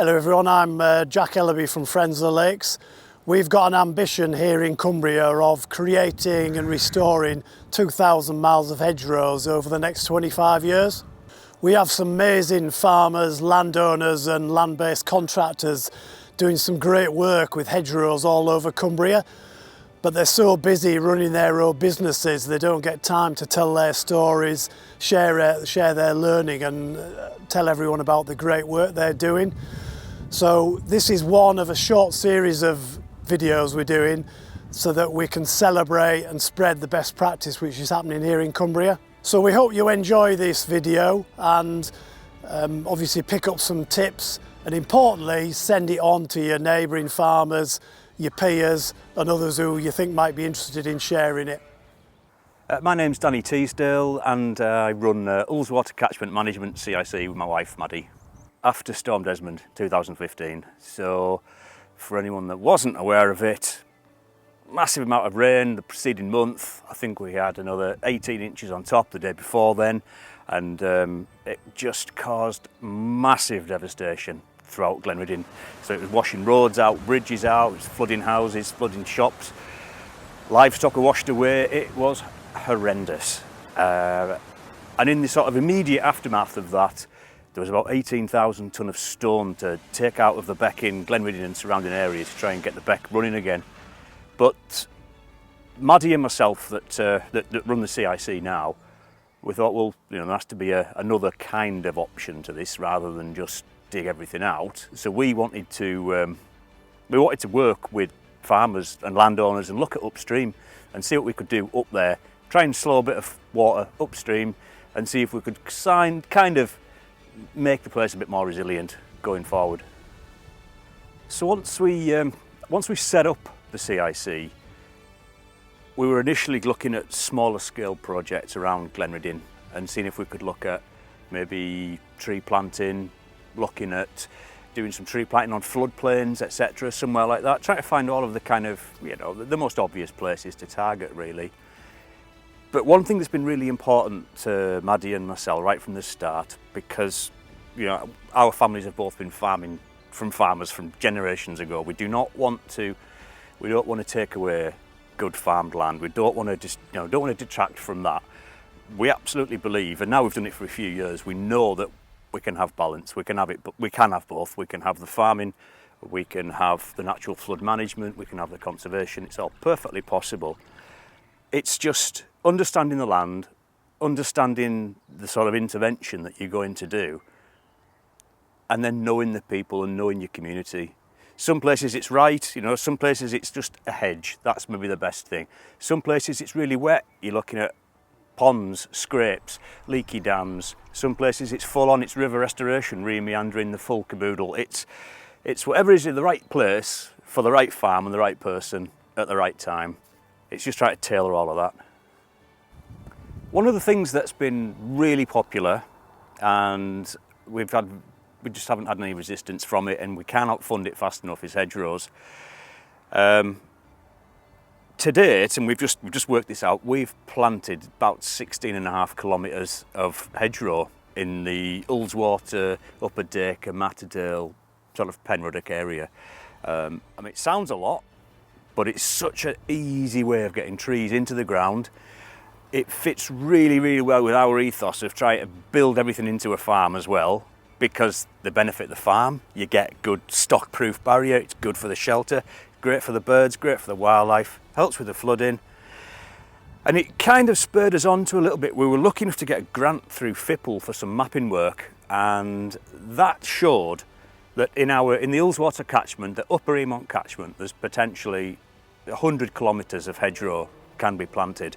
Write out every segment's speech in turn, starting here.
Hello everyone, I'm Jack Ellaby from Friends of the Lakes. We've got an ambition here in Cumbria of creating and restoring 2,000 miles of hedgerows over the next 25 years. We have some amazing farmers, landowners and land-based contractors doing some great work with hedgerows all over Cumbria, but they're so busy running their own businesses they don't get time to tell their stories, share their learning and tell everyone about the great work they're doing. So this is one of a short series of videos we're doing so that we can celebrate and spread the best practice which is happening here in Cumbria. So we hope you enjoy this video and obviously pick up some tips, and importantly send it on to your neighbouring farmers, your peers and others who you think might be interested in sharing it. My name's Danny Teasdale and I run Ullswater Catchment Management CIC with my wife Maddy. After Storm Desmond 2015, so for anyone that wasn't aware of it, massive amount of rain the preceding month. I think we had another 18 inches on top the day before then, and it just caused massive devastation throughout Glenriddin. So it was washing roads out, bridges out, it was flooding houses, flooding shops, livestock were washed away. It was horrendous, and in the sort of immediate aftermath of that, there was about 18,000 tonne of stone to take out of the beck in Glenriddin and surrounding areas to try and get the beck running again. But Maddy and myself that run the CIC now, we thought, well, there has to be another kind of option to this rather than just dig everything out. So we wanted to work with farmers and landowners and look at upstream and see what we could do up there, try and slow a bit of water upstream and see if we could kind of make the place a bit more resilient going forward. So once we set up the CIC, we were initially looking at smaller scale projects around Glenriddin and seeing if we could look at maybe tree planting, looking at doing some tree planting on floodplains, etc., somewhere like that, trying to find all of the kind of, the most obvious places to target really. But one thing that's been really important to Maddy and myself right from the start, because our families have both been farming from farmers from generations ago. We don't want to take away good farmed land. We don't want to detract from that. We absolutely believe, and now we've done it for a few years, we know that we can have balance. We can have it, but we can have both. We can have the farming, we can have the natural flood management, we can have the conservation. It's all perfectly possible. It's just understanding the land, understanding the sort of intervention that you're going to do, and then knowing the people and knowing your community. Some places it's right, some places it's just a hedge. That's maybe the best thing. Some places it's really wet. You're looking at ponds, scrapes, leaky dams. Some places it's full on, it's river restoration, re-meandering, the full caboodle. It's whatever is in the right place for the right farm and the right person at the right time. It's just trying to tailor all of that. One of the things that's been really popular, and we just haven't had any resistance from it, and we cannot fund it fast enough, is hedgerows. To date, and we've just worked this out, we've planted about 16.5 kilometres of hedgerow in the Ullswater, Upper Dacre, Matterdale, sort of Penruddock area. It sounds a lot, but it's such an easy way of getting trees into the ground. It fits really, really well with our ethos of trying to build everything into a farm as well, because they benefit the farm. You get good stock-proof barrier, it's good for the shelter, great for the birds, great for the wildlife, helps with the flooding. And it kind of spurred us on to a little bit. We were lucky enough to get a grant through FIPL for some mapping work, and that showed that in the Ullswater catchment, the Upper Emont catchment, there's potentially 100 kilometres of hedgerow can be planted.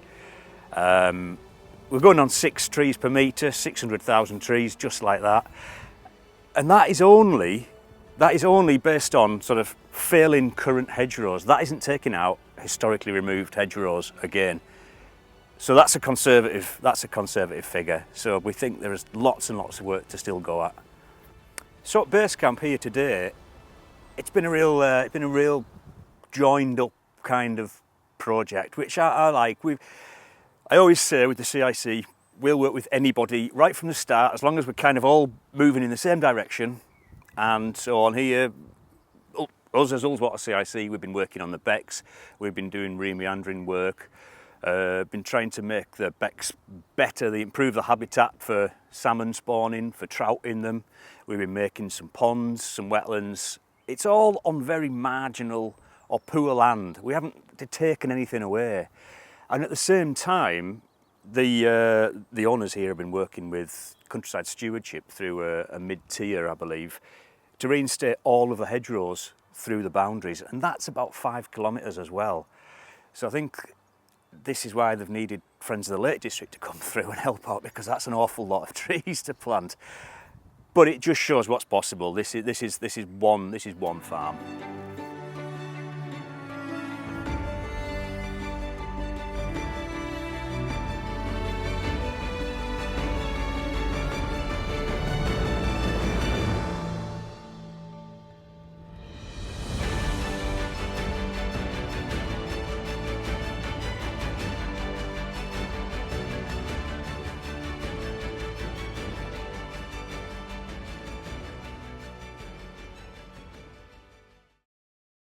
We're going on 6 trees per metre, 600,000 trees, just like that. And that is only based on sort of failing current hedgerows. That isn't taking out historically removed hedgerows again. So that's a conservative figure. So we think there is lots and lots of work to still go at. So at Basecamp here today, it's been a real joined up kind of project, which I like. I always say with the CIC, we'll work with anybody right from the start, as long as we're kind of all moving in the same direction And so on here, us as Ullswater CIC, we've been working on the becks, we've been doing remeandering work, been trying to make the becks better, they improve the habitat for salmon spawning, for trout in them. We've been making some ponds, some wetlands. It's all on very marginal or poor land. We haven't taken anything away. And at the same time, the owners here have been working with Countryside Stewardship through a mid-tier, I believe, to reinstate all of the hedgerows through the boundaries, and that's about 5 kilometres as well. So I think this is why they've needed Friends of the Lake District to come through and help out, because that's an awful lot of trees to plant. But it just shows what's possible. This is one farm.